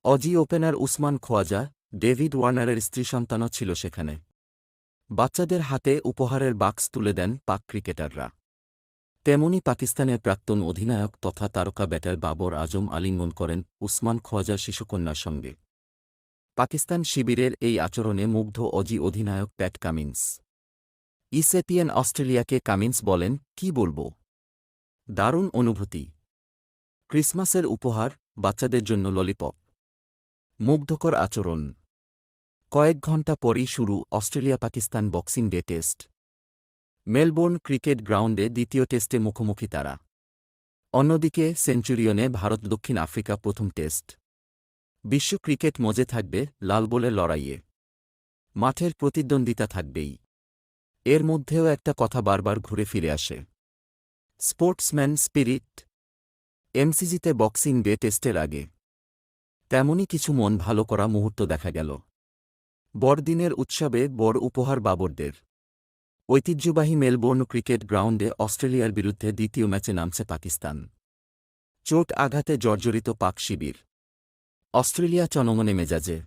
Aussie opener Usman Khawaja, David ওয়ার্নারের স্ত্রী সন্তানও ছিল সেখানে। বাচ্চাদের হাতে উপহারের বাক্স তুলে দেন পাক ক্রিকেটাররা। তেমনি পাকিস্তানের প্রাক্তন অধিনায়ক তথা তারকা ব্যাটার বাবর আজম আলিঙ্গন করেন উসমান খোয়াজার শিশুকন্যার সঙ্গে। পাকিস্তান শিবিরের এই আচরণে মুগ্ধ অজি অধিনায়ক প্যাট কামিন্স। ইসিএপিএন অস্ট্রেলিয়াকে কামিন্স বলেন, "কি বলব? দারুণ অনুভূতি। ক্রিসমাসের উপহার, বাচ্চাদের জন্য ললিপপ। মুগ্ধকর আচরণ।" কয়েক ঘণ্টা পরই শুরু Australia Pakistan boxing day test. Melbourne cricket গ্রাউন্ডে দ্বিতীয় টেস্টে মুখোমুখি তারা। অন্যদিকে সেঞ্চুরিয়নে ভারত দক্ষিণ আফ্রিকা প্রথম টেস্ট। বিশ্ব ক্রিকেট মজে থাকবে লাল বলের লড়াইয়ে। মাঠের প্রতিদ্বন্দ্বিতা থাকবেই। এর মধ্যেও একটা কথা বারবার ঘুরে ফিরে আসে, স্পোর্টসম্যান স্পিরিট। এমসিজিতে বক্সিং ডে টেস্টের আগে তেমনই কিছু মন ভালো করা মুহূর্ত দেখা গেল। বড়দিনের উৎসবে বড় উপহার বাবরদের। ঐতিহ্যবাহী মেলবোর্ন ক্রিকেট গ্রাউন্ডে অস্ট্রেলিয়ার বিরুদ্ধে দ্বিতীয় ম্যাচে নামছে পাকিস্তান। চোট আঘাতে জর্জরিত পাক শিবির। অস্ট্রেলিয়া চনমনে মেজাজে।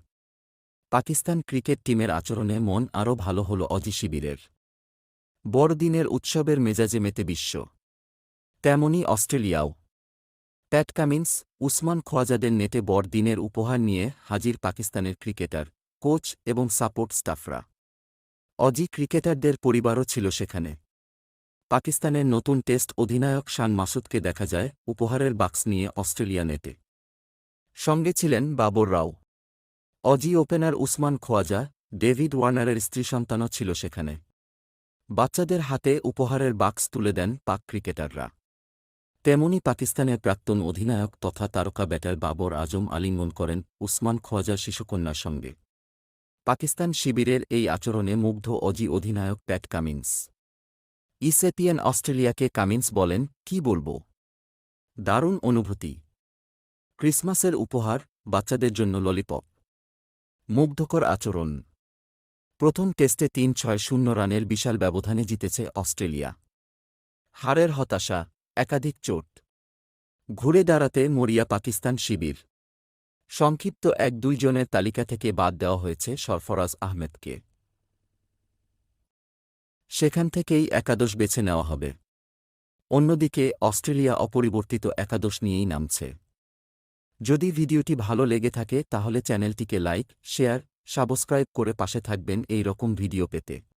পাকিস্তান ক্রিকেট টিমের আচরণে মন আরও ভালো হল অজি শিবিরের। বড়দিনের উৎসবের মেজাজে মেতে বিশ্ব। তেমনি অস্ট্রেলিয়াও। প্যাট কামিন্স, উসমান খোয়াজাদের নেটে বড়দিনের উপহার নিয়ে হাজির পাকিস্তানের ক্রিকেটার, কোচ এবং সাপোর্ট স্টাফরা। অজি ক্রিকেটারদের পরিবারও ছিল সেখানে। পাকিস্তানের নতুন টেস্ট অধিনায়ক শান মাসুদকে দেখা যায় উপহারের বাক্স নিয়ে অস্ট্রেলিয়া নেটে। সঙ্গে ছিলেন বাবর রাও। Aussie opener Usman Khawaja, David ওয়ার্নারের স্ত্রী সন্তানও ছিল সেখানে। বাচ্চাদের হাতে উপহারের বাক্স তুলে দেন পাক ক্রিকেটাররা। তেমনি পাকিস্তানের প্রাক্তন অধিনায়ক তথা তারকা ব্যাটার বাবর আজম আলিঙ্গন করেন উসমান খোয়াজার শিশুকন্যার সঙ্গে। পাকিস্তান শিবিরের এই আচরণে মুগ্ধ অজি অধিনায়ক প্যাট কামিন্স। ইসিএপিএন অস্ট্রেলিয়াকে কামিন্স বলেন, "কি বলব? দারুণ অনুভূতি। ক্রিসমাসের উপহার, বাচ্চাদের জন্য ললিপপ। মুগ্ধকর আচরণ।" প্রথম টেস্টে ৩-৬-০ রানের বিশাল ব্যবধানে জিতেছে অস্ট্রেলিয়া। হারের হতাশা, একাধিক চোট। ঘুরে দাঁড়াতে মরিয়া পাকিস্তান শিবির। সংক্ষিপ্ত ১-২ জনের তালিকা থেকে বাদ দেওয়া হয়েছে সরফরাজ আহমেদকে। সেখান থেকেই একাদশ বেছে নেওয়া হবে। অন্যদিকে অস্ট্রেলিয়া অপরিবর্তিত একাদশ নিয়েই নামছে। যদি ভিডিওটি ভালো লেগে থাকে তাহলে চ্যানেলটিকে লাইক, শেয়ার, সাবস্ক্রাইব করে পাশে থাকবেন এই রকম ভিডিও পেতে।